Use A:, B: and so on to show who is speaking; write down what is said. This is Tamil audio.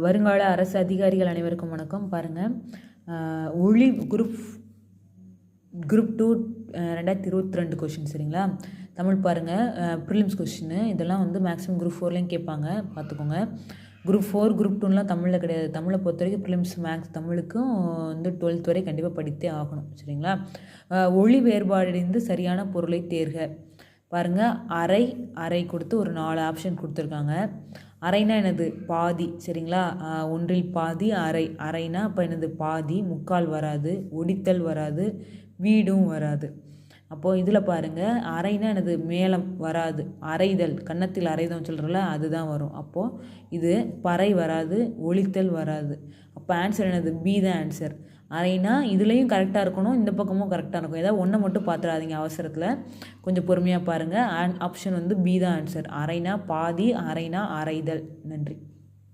A: வருங்கால அரசு அதிகாரிகள் அனைவருக்கும் வணக்கம். பாருங்கள், ஒளி குரூப் 2 2022 கொஷின் சரிங்களா. தமிழ் பாருங்கள், ப்ரிலிம்ஸ் கொஷின் இதெல்லாம் வந்து மேக்ஸிமம் குரூப் 4லேயும் கேட்பாங்க, பார்த்துக்கோங்க. குரூப் 4 குரூப் 2லாம் தமிழில் கிடையாது. தமிழை பொறுத்த வரைக்கும் ப்ரிலிம்ஸ் மேக்ஸ் தமிழுக்கும் வந்து 12th வரை கண்டிப்பாக படித்தே ஆகணும் சரிங்களா. ஒளி வேறுபாடடைந்து சரியான பொருளை தேர்க. பாருங்கள், அரை கொடுத்து ஒரு 4 ஆப்ஷன் கொடுத்துருக்காங்க. அரைனா என்னது? பாதி சரிங்களா. ஒன்றில் பாதி அரைனா அப்போ என்னது? பாதி. முக்கால் வராது, ஒடித்தல் வராது, வீடும் வராது. அப்போது இதில் பாருங்கள், அரைனா என்னது? மேலம் வராது, அரைதல் கன்னத்தில் அரைதம் சொல்கிறோம்ல அதுதான் வரும். அப்போது இது பறை வராது, ஒழித்தல் வராது. அப்போ ஆன்சர் என்னது? பி தான் ஆன்சர். அரைனா இதுலேயும் கரெக்டாக இருக்கணும், இந்த பக்கமும் கரெக்டாக இருக்கும். ஏதாவது ஒன்றை மட்டும் பார்த்துடாதீங்க அவசரத்தில், கொஞ்சம் பொறுமையாக பாருங்கள். ஆப்ஷன் வந்து பி தான் ஆன்சர். அரைனா பாதி, அரைனா அரைதல். நன்றி.